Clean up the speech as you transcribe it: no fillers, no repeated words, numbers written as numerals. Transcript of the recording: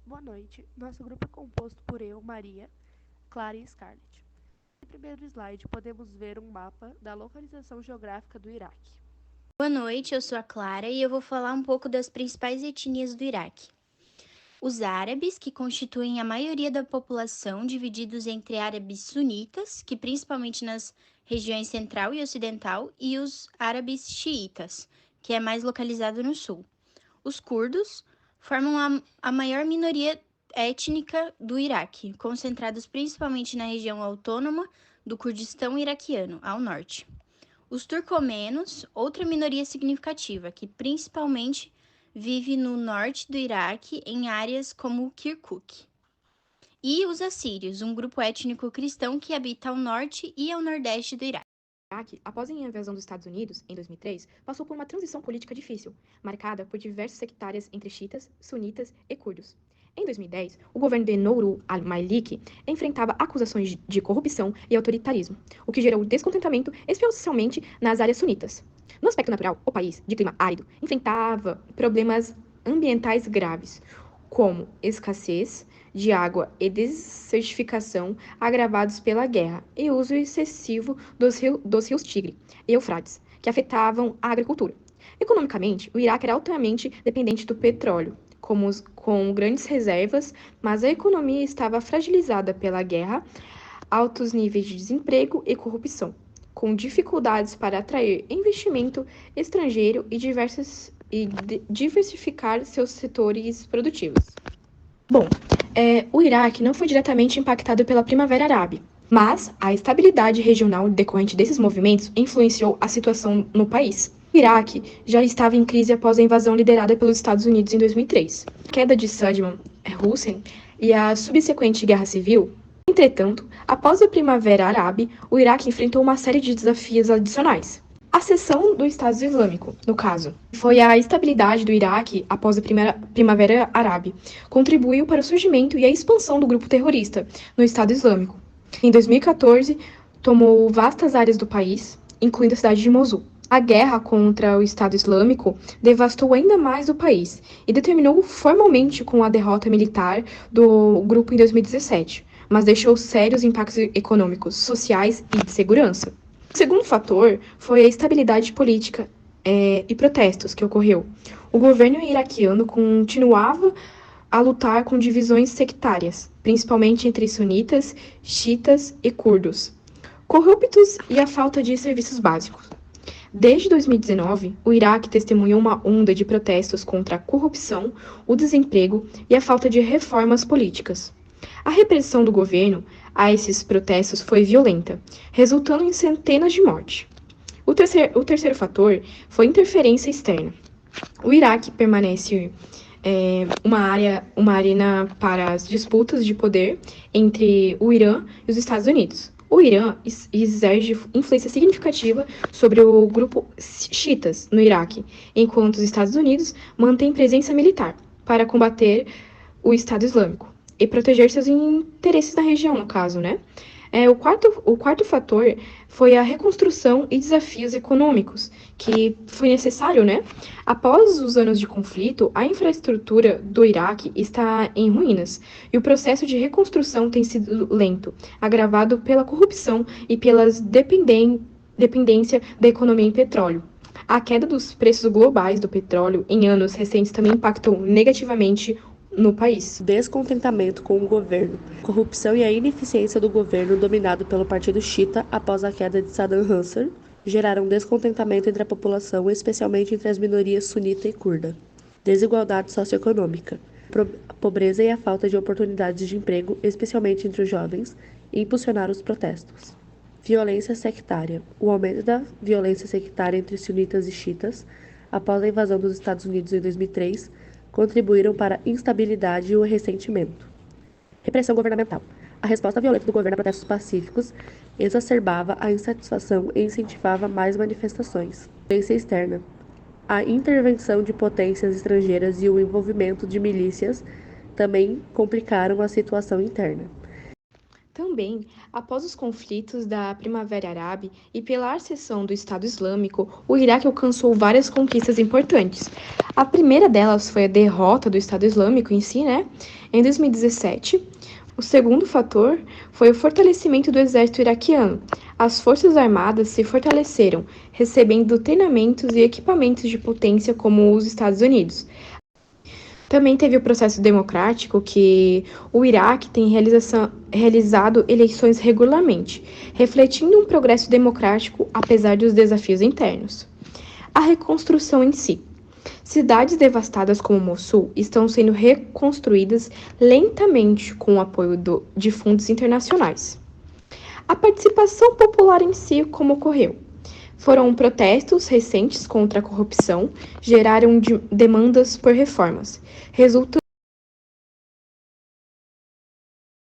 Boa noite. Nosso grupo é composto por eu, Maria, Clara e Scarlett. No primeiro slide, podemos ver um mapa da localização geográfica do Iraque. Boa noite, eu sou a Clara e eu vou falar um pouco das principais etnias do Iraque. Os árabes, que constituem a maioria da população, divididos entre árabes sunitas, que principalmente nas regiões central e ocidental, e os árabes xiitas, que é mais localizado no sul. Os curdos formam a maior minoria étnica do Iraque, concentrados principalmente na região autônoma do Kurdistão iraquiano, ao norte. Os turcomenos, outra minoria significativa, que principalmente vive no norte do Iraque, em áreas como Kirkuk. E os assírios, um grupo étnico cristão que habita ao norte e ao nordeste do Iraque. O Iraque, após a invasão dos Estados Unidos, em 2003, passou por uma transição política difícil, marcada por diversas sectárias entre xiitas, sunitas e curdos. Em 2010, o governo de Nouri al-Maliki enfrentava acusações de corrupção e autoritarismo, o que gerou descontentamento, especialmente nas áreas sunitas. No aspecto natural, o país, de clima árido, enfrentava problemas ambientais graves, como escassez de água e desertificação agravados pela guerra e uso excessivo dos rios Tigre e Eufrates, que afetavam a agricultura. Economicamente, o Iraque era altamente dependente do petróleo, com grandes reservas, mas a economia estava fragilizada pela guerra, altos níveis de desemprego e corrupção, com dificuldades para atrair investimento estrangeiro e diversificar seus setores produtivos. Bom, o Iraque não foi diretamente impactado pela Primavera Árabe, mas a estabilidade regional decorrente desses movimentos influenciou a situação no país. O Iraque já estava em crise após a invasão liderada pelos Estados Unidos em 2003, a queda de Saddam Hussein e a subsequente guerra civil. Entretanto, após a Primavera Árabe, o Iraque enfrentou uma série de desafios adicionais. A seção do Estado Islâmico, no caso, foi a estabilidade do Iraque após a Primavera Árabe, contribuiu para o surgimento e a expansão do grupo terrorista no Estado Islâmico. Em 2014, tomou vastas áreas do país, incluindo a cidade de Mosul. A guerra contra o Estado Islâmico devastou ainda mais o país e determinou formalmente com a derrota militar do grupo em 2017, mas deixou sérios impactos econômicos, sociais e de segurança. O segundo fator foi a estabilidade política e protestos que ocorreu. O governo iraquiano continuava a lutar com divisões sectárias, principalmente entre sunitas, xiitas e curdos, corruptos e a falta de serviços básicos. Desde 2019, o Iraque testemunhou uma onda de protestos contra a corrupção, o desemprego e a falta de reformas políticas. A repressão do governo a esses protestos foi violenta, resultando em centenas de mortes. O terceiro fator foi interferência externa. O Iraque permanece uma arena para as disputas de poder entre o Irã e os Estados Unidos. O Irã exerce influência significativa sobre o grupo xiitas no Iraque, enquanto os Estados Unidos mantêm presença militar para combater o Estado Islâmico e proteger seus interesses na região, no caso, né? O quarto fator foi a reconstrução e desafios econômicos, que foi necessário, né? Após os anos de conflito, a infraestrutura do Iraque está em ruínas, e o processo de reconstrução tem sido lento, agravado pela corrupção e pela dependência da economia em petróleo. A queda dos preços globais do petróleo em anos recentes também impactou negativamente no país. Descontentamento com o governo, corrupção e a ineficiência do governo dominado pelo Partido Xiita após a queda de Saddam Hussein geraram descontentamento entre a população, especialmente entre as minorias sunita e curda. Desigualdade socioeconômica, a pobreza e a falta de oportunidades de emprego, especialmente entre os jovens, impulsionaram os protestos. Violência sectária, o aumento da violência sectária entre sunitas e xiitas após a invasão dos Estados Unidos em 2003 contribuíram para a instabilidade e o ressentimento. Repressão governamental. A resposta violenta do governo a protestos pacíficos exacerbava a insatisfação e incentivava mais manifestações. Violência externa. A intervenção de potências estrangeiras e o envolvimento de milícias também complicaram a situação interna. Também, após os conflitos da Primavera Árabe e pela ascensão do Estado Islâmico, o Iraque alcançou várias conquistas importantes. A primeira delas foi a derrota do Estado Islâmico em si, em 2017. O segundo fator foi o fortalecimento do exército iraquiano. As forças armadas se fortaleceram, recebendo treinamentos e equipamentos de potência como os Estados Unidos. Também teve o processo democrático, que o Iraque tem realizado eleições regularmente, refletindo um progresso democrático apesar dos desafios internos. A reconstrução em si. Cidades devastadas como Mossul estão sendo reconstruídas lentamente com o apoio de fundos internacionais. A participação popular em si, como ocorreu? Foram protestos recentes contra a corrupção, geraram demandas por reformas, resultando